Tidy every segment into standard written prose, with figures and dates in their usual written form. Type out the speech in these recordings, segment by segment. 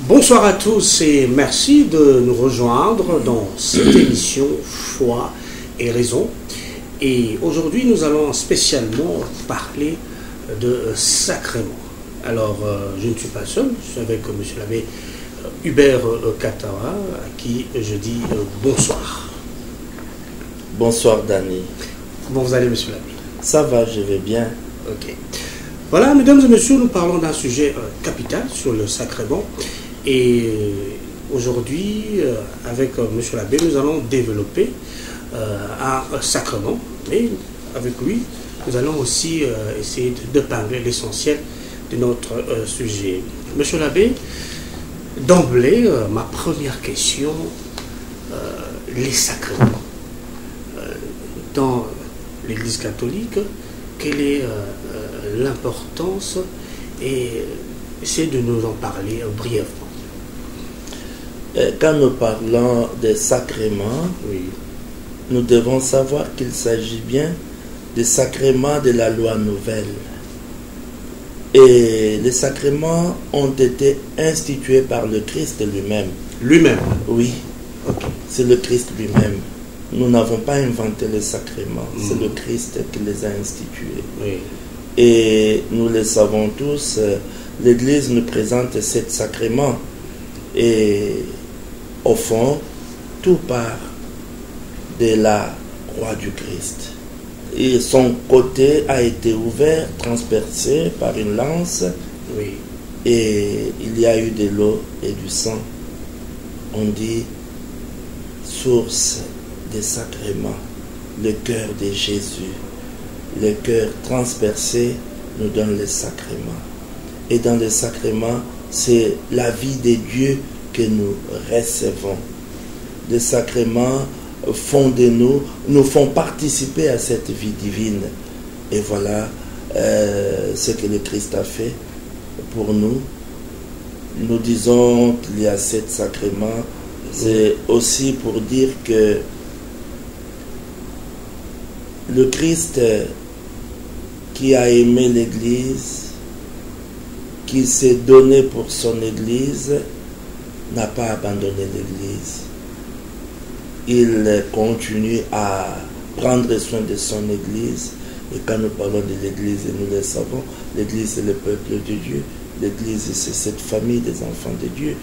Bonsoir à tous et merci de nous rejoindre dans cette émission Foi et Raison. Et aujourd'hui, nous allons spécialement parler de sacrement. Alors, je ne suis pas seul, je suis avec M. l'abbé Hubert Katara, à qui je dis bonsoir. Bonsoir, Dani. Comment vous allez, M. l'abbé? Ça va, je vais bien. Ok. Voilà, mesdames et messieurs, nous parlons d'un sujet capital sur le sacrement. Et aujourd'hui, avec M. l'abbé, nous allons développer un sacrement. Mais avec lui, nous allons aussi essayer de parler l'essentiel de notre sujet. M. l'abbé, d'emblée, ma première question, les sacrements. Dans l'Église catholique, quelle est l'importance et essayez de nous en parler brièvement. Quand nous parlons des sacrements, Oui. nous devons savoir qu'il s'agit bien des sacrements de la loi nouvelle. Et les sacrements ont été institués par le Christ lui-même. Lui-même. Oui, Ok. c'est le Christ lui-même. Nous n'avons pas inventé les sacrements, c'est le Christ qui les a institués. Oui. Et nous le savons tous, l'Église nous présente sept sacrements. Et au fond, tout part de la croix du Christ. Et son côté a été ouvert, transpercé par une lance, Oui. et il y a eu de l'eau et du sang. On dit source des sacrements, le cœur de Jésus. Le cœur transpercé nous donne les sacrements. Et dans les sacrements, c'est la vie de Dieu que nous recevons. Les sacrements font de nous font participer à cette vie divine. Et voilà ce que le Christ a fait pour nous. Nous disons qu'il y a 7 sacrements. C'est aussi pour dire que le Christ qui a aimé l'Église, qui s'est donné pour son Église, n'a pas abandonné l'Église. Il continue à prendre soin de son Église. Et quand nous parlons de l'Église, et nous le savons, l'Église c'est le peuple de Dieu. L'Église c'est cette famille des enfants de Dieu,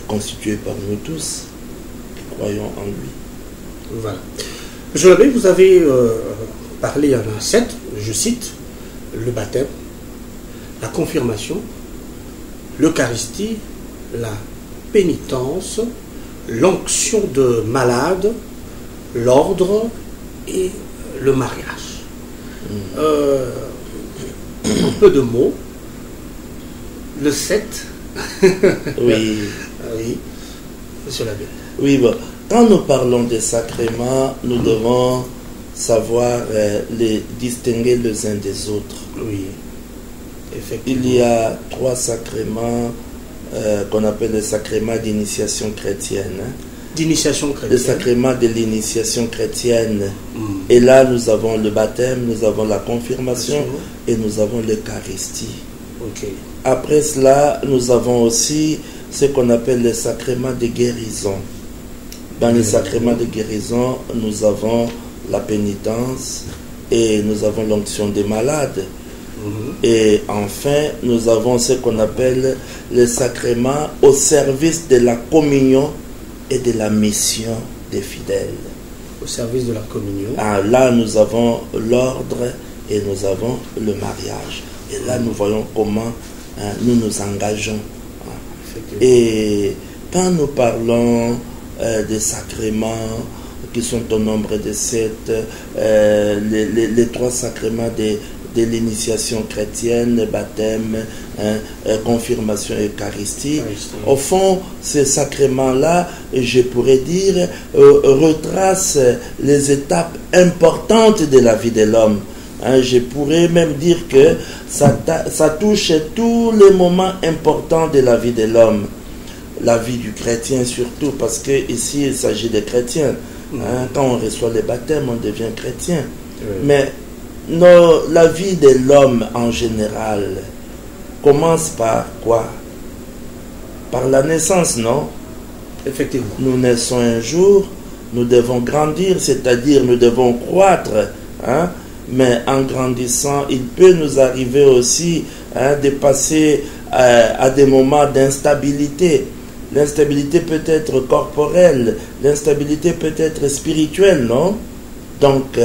constituée par nous tous qui croyons en lui. Voilà. Monsieur l'abbé, vous avez parlé en un 7, je cite, le baptême, la confirmation, l'Eucharistie, la pénitence, l'onction de malade, l'ordre et le mariage. Un peu de mots. Le 7. Oui. Oui. Monsieur l'abbé. Oui, bon. Quand nous parlons des sacrements, nous devons savoir les distinguer les uns des autres. Oui. Effectivement. Il y a 3 sacrements qu'on appelle les sacrements d'initiation chrétienne. D'initiation Le chrétienne. sacrement de l'initiation chrétienne. Et là, nous avons le baptême, nous avons la confirmation et nous avons l'Eucharistie. Ok. Après cela, nous avons aussi ce qu'on appelle les sacrements de guérison. Dans les sacrements de guérison, nous avons la pénitence et nous avons l'onction des malades. Et enfin, nous avons ce qu'on appelle les sacrements au service de la communion et de la mission des fidèles. Au service de la communion. Ah, là, nous avons l'ordre et nous avons le mariage. Et là, nous voyons comment nous nous engageons. Et quand nous parlons des sacrements qui sont au nombre de 7, les 3 sacrements de l'initiation chrétienne, baptême, confirmation, Eucharistie. Au fond, ces sacrements-là, je pourrais dire, retracent les étapes importantes de la vie de l'homme. Je pourrais même dire que ça touche tous les moments importants de la vie de l'homme. La vie du chrétien surtout, parce qu'ici il s'agit des chrétiens. Quand on reçoit le baptême, on devient chrétien. Mais la vie de l'homme en général commence par quoi? par la naissance, non? Effectivement. Nous naissons un jour, nous devons grandir, c'est-à-dire nous devons croître, hein? Mais en grandissant, il peut nous arriver aussi, hein, de passer à des moments d'instabilité. L'instabilité peut être corporelle, l'instabilité peut être spirituelle, non? Donc,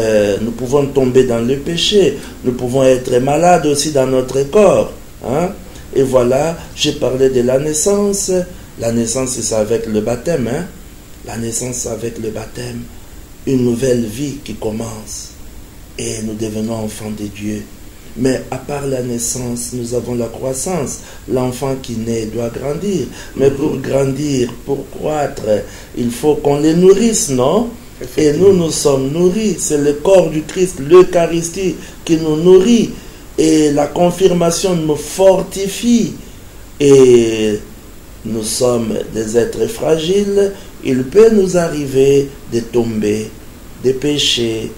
nous pouvons tomber dans le péché, nous pouvons être malades aussi dans notre corps, hein? Et voilà, j'ai parlé de la naissance. La naissance, c'est avec le baptême, hein? La naissance avec le baptême, une nouvelle vie qui commence. Et nous devenons enfants de Dieu. Mais à part la naissance, nous avons la croissance. L'enfant qui naît doit grandir. Mais pour grandir, pour croître, il faut qu'on les nourrisse, non? Et nous sommes nourris. C'est le corps du Christ, l'Eucharistie, qui nous nourrit. Et la confirmation nous fortifie. Et nous sommes des êtres fragiles. Il peut nous arriver de tomber, de pécher,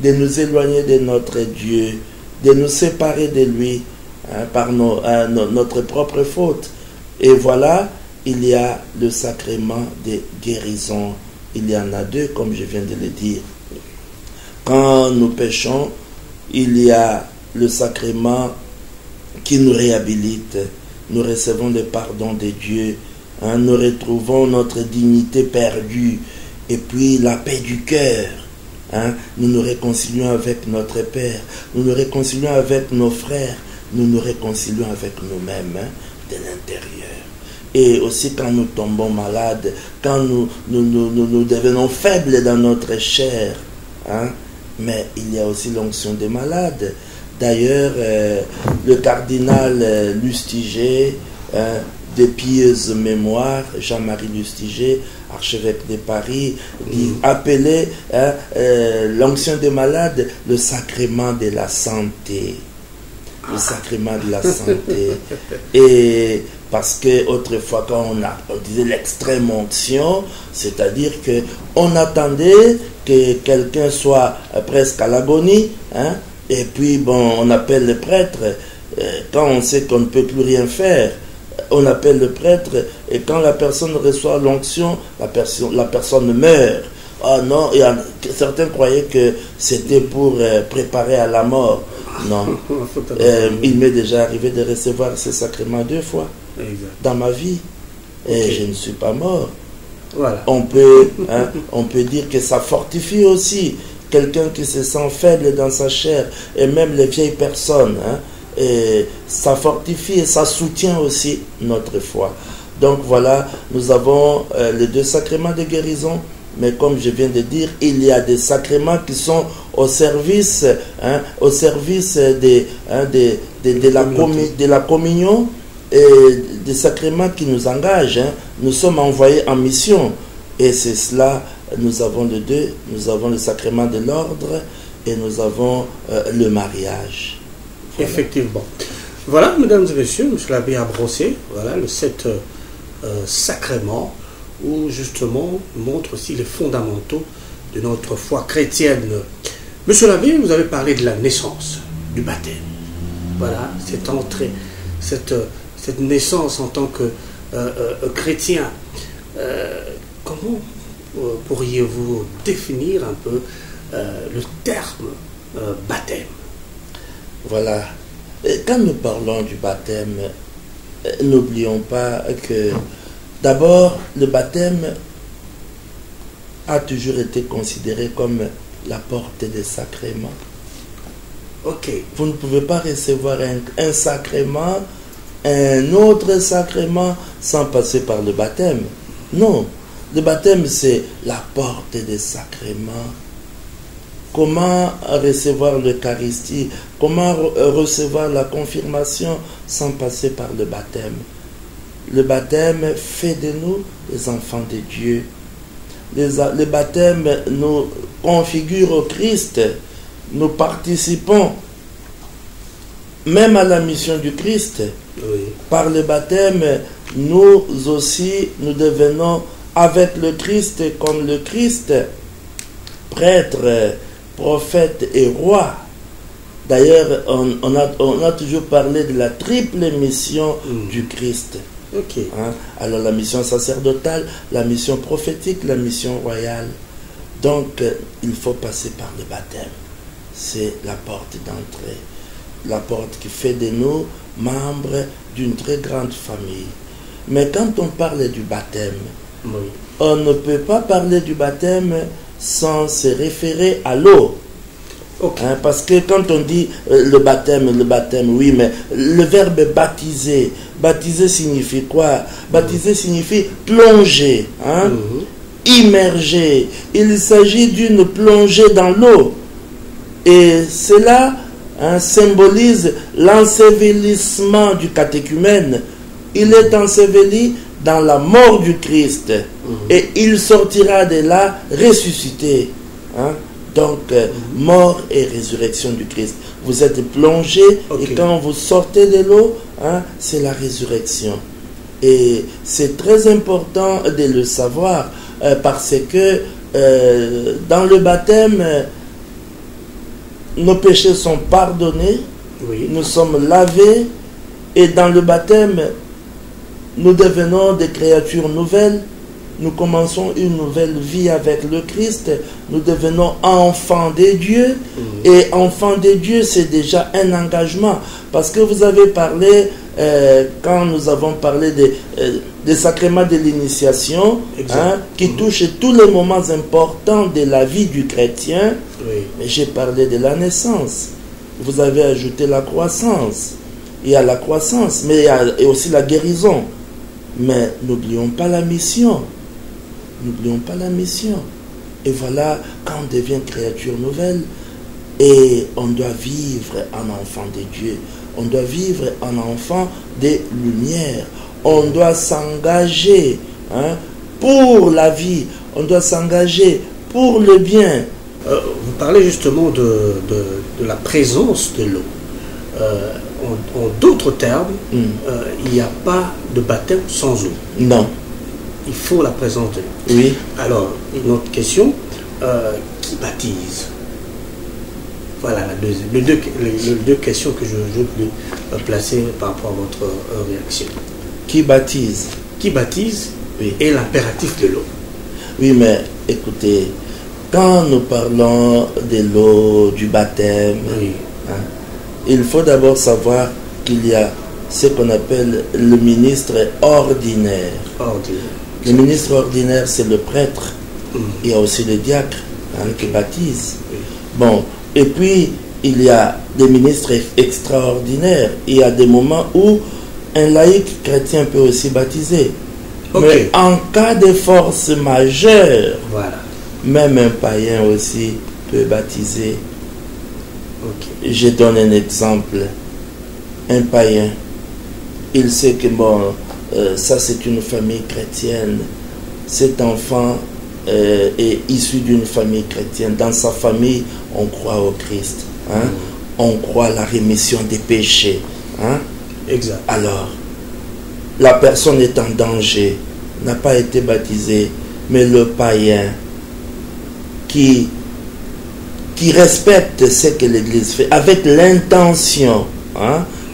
de nous éloigner de notre Dieu, de nous séparer de lui, hein, par notre propre faute. Et voilà, il y a le sacrement de guérison. Il y en a deux, comme je viens de le dire. Quand nous péchons, il y a le sacrement qui nous réhabilite. Nous recevons le pardon de Dieu. Hein, nous retrouvons notre dignité perdue. Et puis la paix du cœur. Hein, nous nous réconcilions avec notre Père. Nous nous réconcilions avec nos frères. Nous nous réconcilions avec nous-mêmes, hein, de l'intérieur. Et aussi quand nous tombons malades, quand nous devenons faibles dans notre chair, hein, mais il y a aussi l'onction des malades. D'ailleurs, le cardinal Lustiger, de pieuse mémoire, Jean-Marie Lustiger, archevêque de Paris, dit appeler l'onction des malades le sacrement de la santé. Le sacrement de la santé. Et parce que autrefois, quand on disait l'extrême onction, c'est-à-dire que on attendait que quelqu'un soit presque à l'agonie, hein, et puis bon, on appelle le prêtre. Quand on sait qu'on ne peut plus rien faire, on appelle le prêtre, et quand la personne reçoit l'onction, la personne meurt. Ah non, certains croyaient que c'était pour préparer à la mort. Non. Il m'est déjà arrivé de recevoir ce sacrement 2 fois dans ma vie. Et je ne suis pas mort. Voilà. On peut dire que ça fortifie aussi quelqu'un qui se sent faible dans sa chair, et même les vieilles personnes. Hein, et ça fortifie et ça soutient aussi notre foi. Donc voilà, nous avons les 2 sacrements de guérison. Mais comme je viens de dire, il y a des sacrements qui sont au service, hein, de la communion, et des sacrements qui nous engagent. Hein. Nous sommes envoyés en mission. Et c'est cela, nous avons les 2. Nous avons le sacrement de l'ordre et nous avons le mariage. Voilà. Effectivement. Voilà, mesdames et messieurs, monsieur l'abbé a brossé, voilà, le 7 sacrements, où justement montre aussi les fondamentaux de notre foi chrétienne. Monsieur l'abbé, vous avez parlé de la naissance, du baptême. Voilà, cette entrée, cette naissance en tant que chrétien. Comment pourriez-vous définir un peu le terme baptême? Voilà. Et quand nous parlons du baptême, n'oublions pas que d'abord, le baptême a toujours été considéré comme la porte des sacrements. Ok. Vous ne pouvez pas recevoir un sacrement, un autre sacrement, sans passer par le baptême. Non. Le baptême, c'est la porte des sacrements. Comment recevoir l'Eucharistie? Comment recevoir la confirmation sans passer par le baptême? Le baptême fait de nous les enfants de Dieu. Le baptême nous configure au Christ. Nous participons même à la mission du Christ. Oui. Par le baptême, nous aussi, nous devenons avec le Christ comme le Christ, prêtre, prophète et roi. D'ailleurs, on a toujours parlé de la triple mission du Christ. Ok. Hein? Alors la mission sacerdotale, la mission prophétique, la mission royale. Donc il faut passer par le baptême. C'est la porte d'entrée. La porte qui fait de nous membres d'une très grande famille. Mais quand on parle du baptême, Oui. on ne peut pas parler du baptême sans se référer à l'eau. Ok. Hein, parce que quand on dit le baptême, oui, mais le verbe baptiser, baptiser signifie quoi? Baptiser signifie plonger, hein, immerger. Il s'agit d'une plongée dans l'eau. Et cela symbolise l'ensevelissement du catéchumène. Il est enseveli dans la mort du Christ et il sortira de là ressuscité. Hein? Donc, mort et résurrection du Christ. Vous êtes plongé et quand vous sortez de l'eau, c'est la résurrection. Et c'est très important de le savoir parce que dans le baptême, nos péchés sont pardonnés, nous sommes lavés et dans le baptême, nous devenons des créatures nouvelles. Nous commençons une nouvelle vie avec le Christ. Nous devenons enfants de Dieu. Et enfants de Dieu, c'est déjà un engagement. Parce que vous avez parlé, quand nous avons parlé des sacrements de l'initiation, qui touchent tous les moments importants de la vie du chrétien. Mais j'ai parlé de la naissance. Vous avez ajouté la croissance. Il y a la croissance, mais il y a aussi la guérison. Mais n'oublions pas la mission. N'oublions pas la mission. Et voilà, quand on devient créature nouvelle, et on doit vivre en enfant de Dieu. On doit vivre en enfant des lumières. On doit s'engager pour la vie. On doit s'engager pour le bien. Vous parlez justement de la présence de l'eau. En d'autres termes, il n'y a pas de baptême sans eau. Non. Il faut la présence de l'eau. Oui. Alors, une autre question, qui baptise? Voilà les deux questions que je voulais placer par rapport à votre réaction. Qui baptise? Qui baptise et l'impératif de l'eau. Oui, mais écoutez, quand nous parlons de l'eau, du baptême, il faut d'abord savoir qu'il y a ce qu'on appelle le ministre ordinaire. Le ministre ordinaire, c'est le prêtre. Il y a aussi le diacre qui baptise. Bon, et puis il y a des ministres extraordinaires. Il y a des moments où un laïc chrétien peut aussi baptiser. Mais en cas de force majeure, même un païen aussi peut baptiser. Je donne un exemple. Un païen, il sait que ça c'est une famille chrétienne. Cet enfant est issu d'une famille chrétienne. Dans sa famille, on croit au Christ. On croit à la rémission des péchés. Exact. Alors, la personne est en danger, n'a pas été baptisée, mais le païen qui respecte ce que l'Église fait, avec l'intention,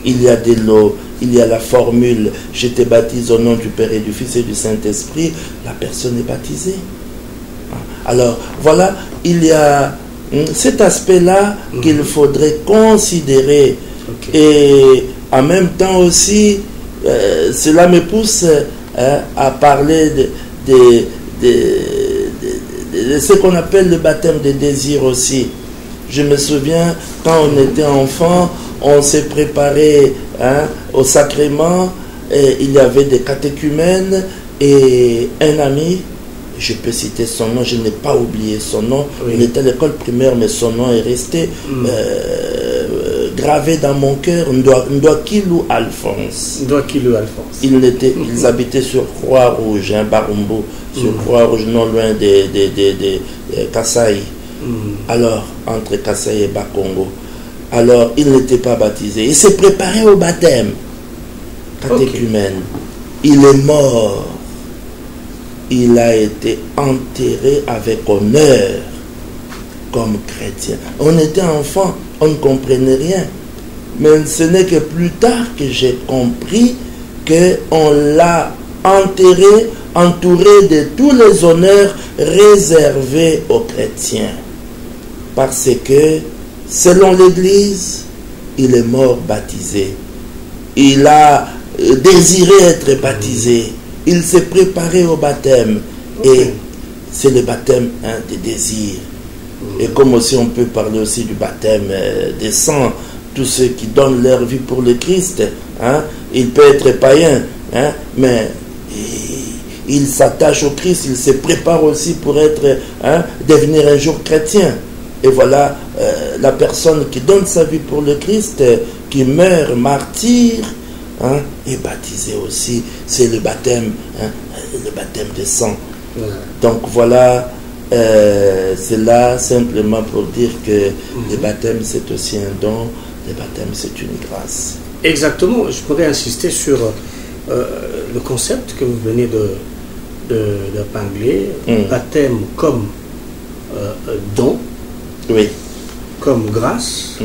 il y a de l'eau, il y a la formule, je te baptise au nom du Père et du Fils et du Saint-Esprit, la personne est baptisée. Alors, voilà, il y a cet aspect-là qu'il faudrait considérer. Et en même temps aussi, cela me pousse à parler de ce qu'on appelle le baptême de désir aussi. Je me souviens, quand on était enfant, on s'est préparé au sacrement, et il y avait des catéchumènes et un ami, je peux citer son nom, je n'ai pas oublié son nom, il était à l'école primaire, mais son nom est resté gravé dans mon cœur, Ndouakilou Alphonse. Ils habitaient sur Croix-Rouge, Barumbu, sur Croix-Rouge, non loin de Kasaï. Alors, entre Kasaï et Bakongo. Alors, il n'était pas baptisé. Il s'est préparé au baptême. Catéchumène. Il est mort. Il a été enterré avec honneur comme chrétien. On était enfant, on ne comprenait rien. Mais ce n'est que plus tard que j'ai compris qu'on l'a entouré de tous les honneurs réservés aux chrétiens. Parce que, selon l'Église, il est mort baptisé. Il a désiré être baptisé. Il s'est préparé au baptême. Et c'est le baptême des désirs. Et comme aussi on peut parler aussi du baptême des saints, tous ceux qui donnent leur vie pour le Christ, il peut être païen, mais il s'attache au Christ, il se prépare aussi pour devenir un jour chrétien. Et voilà, la personne qui donne sa vie pour le Christ, qui meurt martyr, est baptisée aussi. C'est le baptême des saints. Donc voilà, c'est là simplement pour dire que le baptême c'est aussi un don, le baptême c'est une grâce. Exactement, je pourrais insister sur le concept que vous venez d'épingler, baptême comme don, oui, comme grâce,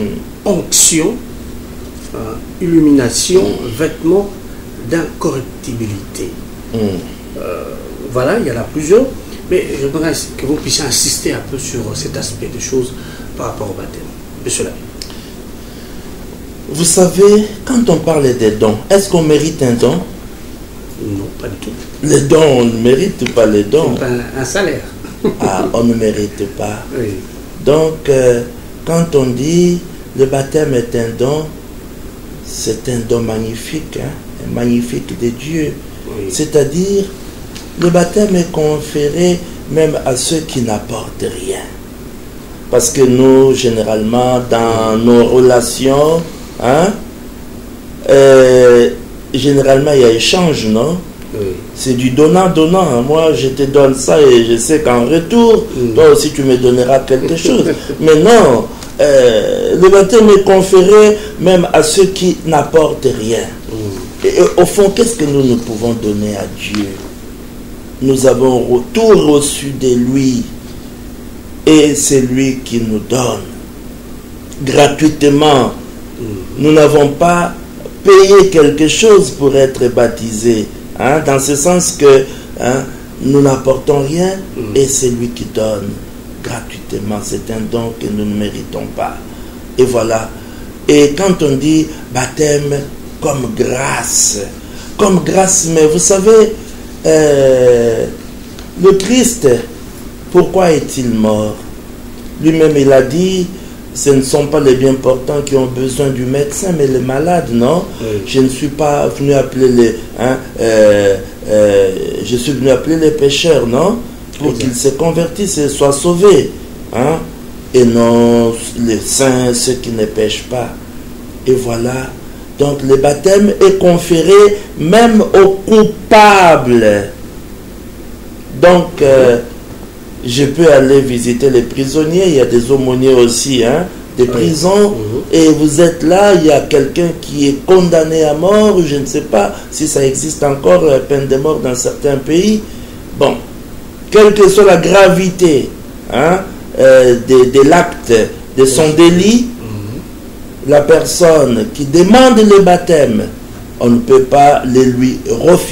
onction, illumination, vêtement d'incorruptibilité. Voilà, il y en a plusieurs, mais j'aimerais que vous puissiez insister un peu sur cet aspect des choses par rapport au baptême. Monsieur l'abbé. Vous savez, quand on parle des dons, est-ce qu'on mérite un don? Non, pas du tout. Les dons, on ne mérite pas les dons. C'est pas un salaire. On ne mérite pas. Oui. Donc, quand on dit le baptême est un don, c'est un don magnifique, magnifique de Dieu. Oui. C'est-à-dire, le baptême est conféré même à ceux qui n'apportent rien. Parce que nous, généralement, dans nos relations, généralement, il y a échange, non? Oui. C'est du donnant-donnant. Moi, je te donne ça et je sais qu'en retour, toi aussi, tu me donneras quelque chose. Mais non, le baptême est conféré même à ceux qui n'apportent rien. Et au fond, qu'est-ce que nous pouvons donner à Dieu? Nous avons tout reçu de lui. Et c'est lui qui nous donne gratuitement. Nous n'avons pas payé quelque chose pour être baptisés. Dans ce sens que nous n'apportons rien et c'est lui qui donne gratuitement. C'est un don que nous ne méritons pas. Et voilà. Et quand on dit baptême comme grâce, mais vous savez, le Christ, pourquoi est-il mort? Lui-même, il a dit, ce ne sont pas les bien portants qui ont besoin du médecin, mais les malades, non? Oui. Je ne suis pas venu appeler je suis venu appeler les pécheurs, non? Pour qu'ils se convertissent et soient sauvés. Et non les saints, ceux qui ne pêchent pas. Et voilà. Donc le baptême est conféré même aux coupables. Donc, je peux aller visiter les prisonniers, il y a des aumôniers aussi, des prisons, et vous êtes là, il y a quelqu'un qui est condamné à mort, je ne sais pas si ça existe encore, peine de mort dans certains pays. Bon, quelle que soit la gravité de l'acte, de son délit, la personne qui demande le baptême, on ne peut pas le lui refuser.